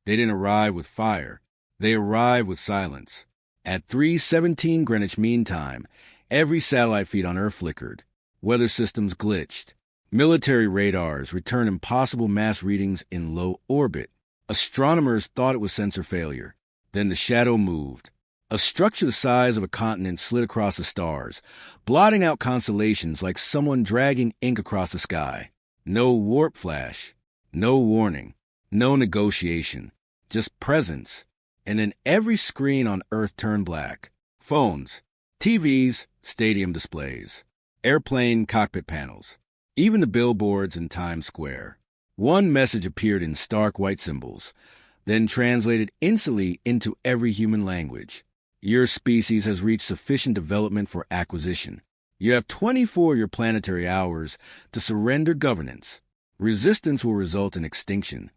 They didn't arrive with fire. They arrived with silence. At 3:17 Greenwich Mean Time, every satellite feed on Earth flickered. Weather systems glitched. Military radars returned impossible mass readings in low orbit. Astronomers thought it was sensor failure. Then the shadow moved. A structure the size of a continent slid across the stars, blotting out constellations like someone dragging ink across the sky. No warp flash, no warning, no negotiation, just presence. And then every screen on Earth turned black. Phones, TVs, stadium displays, airplane cockpit panels, even the billboards in Times Square. One message appeared in stark white symbols, then translated instantly into every human language. Your species has reached sufficient development for acquisition. You have 24 of your planetary hours to surrender governance. Resistance will result in extinction.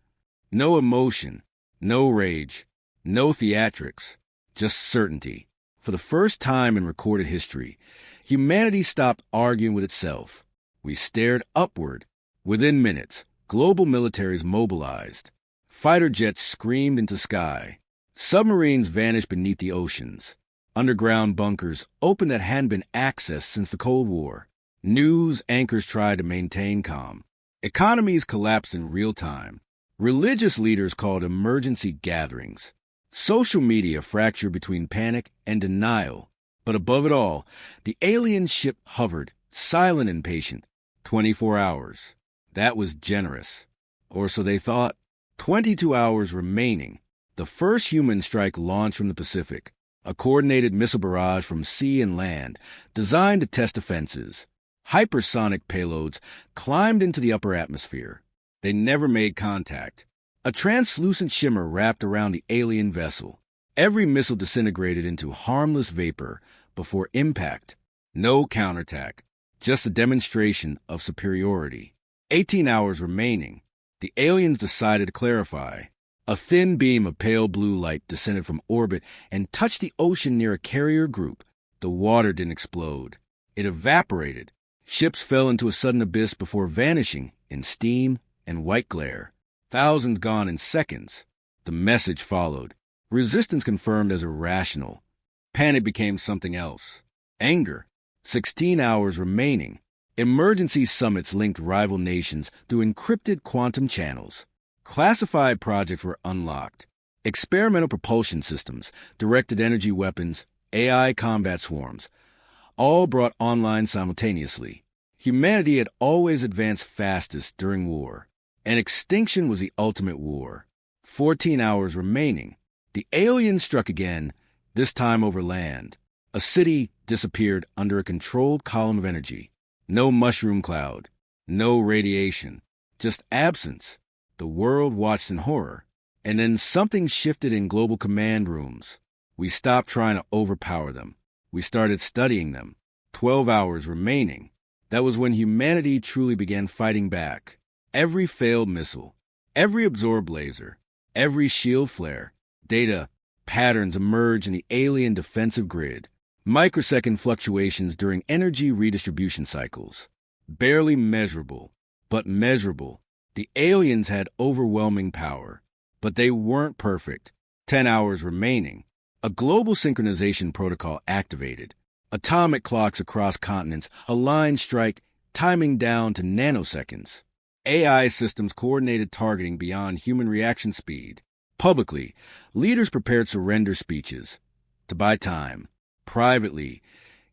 No emotion, no rage, no theatrics, just certainty. For the first time in recorded history, humanity stopped arguing with itself. We stared upward. Within minutes, global militaries mobilized. Fighter jets screamed into sky. Submarines vanished beneath the oceans. Underground bunkers opened that hadn't been accessed since the Cold War. News anchors tried to maintain calm. Economies collapsed in real time. Religious leaders called emergency gatherings. Social media fractured between panic and denial. But above it all, the alien ship hovered, silent and patient. 24 hours. That was generous. Or so they thought. 22 hours remaining. The first human strike launched from the Pacific, a coordinated missile barrage from sea and land, designed to test defenses. Hypersonic payloads climbed into the upper atmosphere. They never made contact. A translucent shimmer wrapped around the alien vessel. Every missile disintegrated into harmless vapor before impact. No counterattack, just a demonstration of superiority. 18 hours remaining. The aliens decided to clarify. A thin beam of pale blue light descended from orbit and touched the ocean near a carrier group. The water didn't explode. It evaporated. Ships fell into a sudden abyss before vanishing in steam and white glare. Thousands gone in seconds. The message followed. Resistance confirmed as irrational. Panic became something else. Anger. 16 hours remaining. Emergency summits linked rival nations through encrypted quantum channels. Classified projects were unlocked. Experimental propulsion systems, directed energy weapons, AI combat swarms, all brought online simultaneously. Humanity had always advanced fastest during war, and extinction was the ultimate war. 14 hours remaining. The aliens struck again, this time over land. A city disappeared under a controlled column of energy. No mushroom cloud, no radiation, just absence. The world watched in horror, and then something shifted in global command rooms. We stopped trying to overpower them. We started studying them. 12 hours remaining. That was when humanity truly began fighting back. Every failed missile, every absorbed laser, every shield flare, data, patterns emerged in the alien defensive grid. Microsecond fluctuations during energy redistribution cycles. Barely measurable, but measurable. The aliens had overwhelming power, but they weren't perfect. 10 hours remaining. A global synchronization protocol activated. Atomic clocks across continents aligned strike timing down to nanoseconds. AI systems coordinated targeting beyond human reaction speed. Publicly, leaders prepared surrender speeches to buy time. Privately,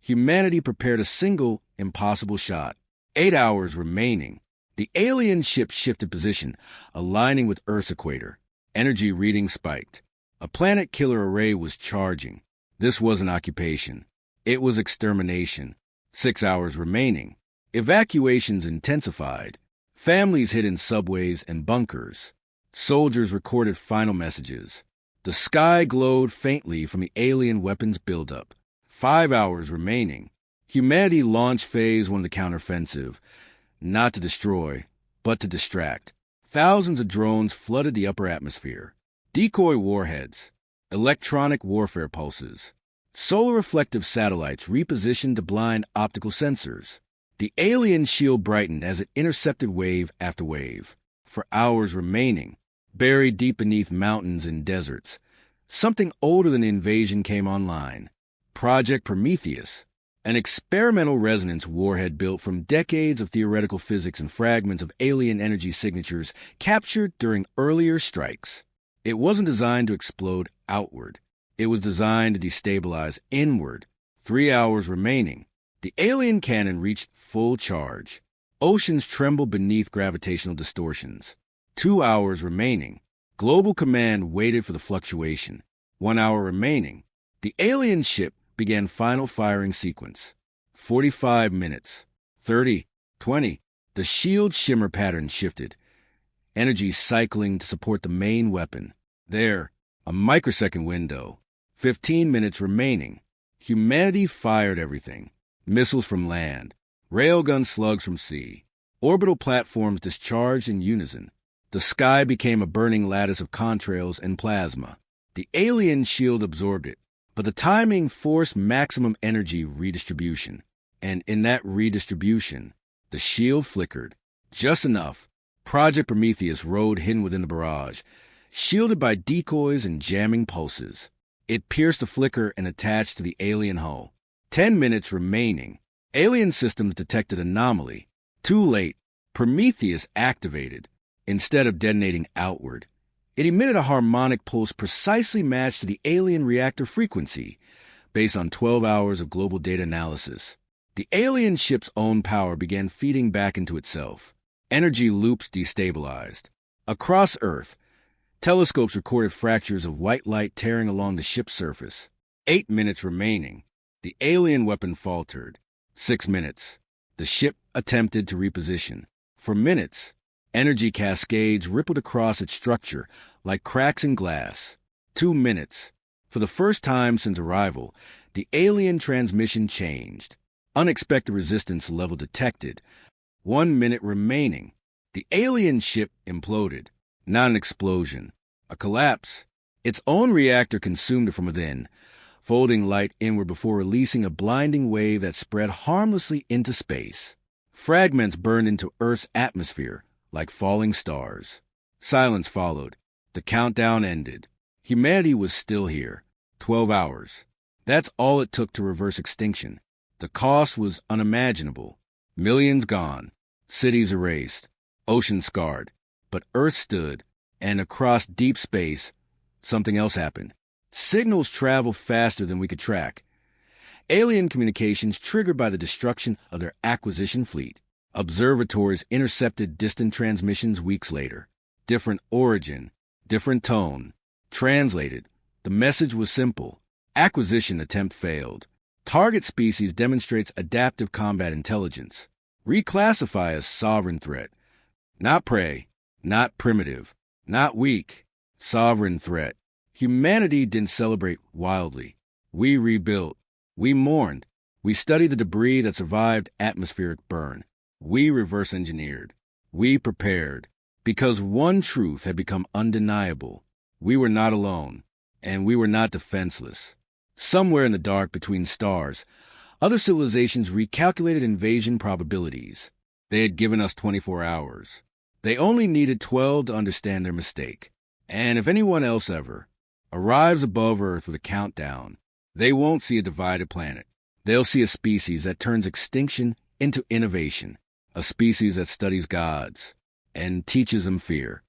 humanity prepared a single impossible shot. 8 hours remaining. The alien ship shifted position, aligning with Earth's equator. Energy readings spiked. A planet killer array was charging. This wasn't occupation. It was extermination. 6 hours remaining. Evacuations intensified. Families hid in subways and bunkers. Soldiers recorded final messages. The sky glowed faintly from the alien weapons buildup. 5 hours remaining. Humanity launched Phase 1 of the counteroffensive. Not to destroy, but to distract. Thousands of drones flooded the upper atmosphere. Decoy warheads, electronic warfare pulses, solar reflective satellites repositioned to blind optical sensors. The alien shield brightened as it intercepted wave after wave. For hours remaining, buried deep beneath mountains and deserts. Something older than the invasion came online. Project Prometheus, an experimental resonance warhead built from decades of theoretical physics and fragments of alien energy signatures captured during earlier strikes. It wasn't designed to explode outward. It was designed to destabilize inward. 3 hours remaining. The alien cannon reached full charge. Oceans trembled beneath gravitational distortions. 2 hours remaining. Global Command waited for the fluctuation. 1 hour remaining. The alien ship began final firing sequence. 45 minutes. 30. 20. The shield shimmer pattern shifted. Energy cycling to support the main weapon. There, a microsecond window. 15 minutes remaining. Humanity fired everything. Missiles from land. Railgun slugs from sea. Orbital platforms discharged in unison. The sky became a burning lattice of contrails and plasma. The alien shield absorbed it, but the timing forced maximum energy redistribution. And in that redistribution, the shield flickered. Just enough. Project Prometheus rode hidden within the barrage, shielded by decoys and jamming pulses. It pierced the flicker and attached to the alien hull. 10 minutes remaining. Alien systems detected anomaly. Too late. Prometheus activated. Instead of detonating outward, it emitted a harmonic pulse precisely matched to the alien reactor frequency, based on 12 hours of global data analysis. The alien ship's own power began feeding back into itself. Energy loops destabilized. Across Earth, telescopes recorded fractures of white light tearing along the ship's surface. 8 minutes remaining. The alien weapon faltered. 6 minutes. The ship attempted to reposition. For minutes, energy cascades rippled across its structure like cracks in glass. 2 minutes. For the first time since arrival, the alien transmission changed. Unexpected resistance level detected. 1 minute remaining. The alien ship imploded. Not an explosion. A collapse. Its own reactor consumed it from within, folding light inward before releasing a blinding wave that spread harmlessly into space. Fragments burned into Earth's atmosphere like falling stars. Silence followed. The countdown ended. Humanity was still here. 12 hours. That's all it took to reverse extinction. The cost was unimaginable. Millions gone. Cities erased. Oceans scarred. But Earth stood, and across deep space, something else happened. Signals traveled faster than we could track. Alien communications triggered by the destruction of their acquisition fleet. Observatories intercepted distant transmissions weeks later. Different origin, different tone. Translated, the message was simple. Acquisition attempt failed. Target species demonstrates adaptive combat intelligence. Reclassify as sovereign threat. Not prey, not primitive, not weak. Sovereign threat. Humanity didn't celebrate wildly. We rebuilt. We mourned. We studied the debris that survived atmospheric burn. We reverse engineered. We prepared. Because one truth had become undeniable. We were not alone, and we were not defenseless. Somewhere in the dark between stars, other civilizations recalculated invasion probabilities. They had given us 24 hours. They only needed 12 to understand their mistake. And if anyone else ever arrives above Earth with a countdown, they won't see a divided planet. They'll see a species that turns extinction into innovation, a species that studies gods and teaches them fear.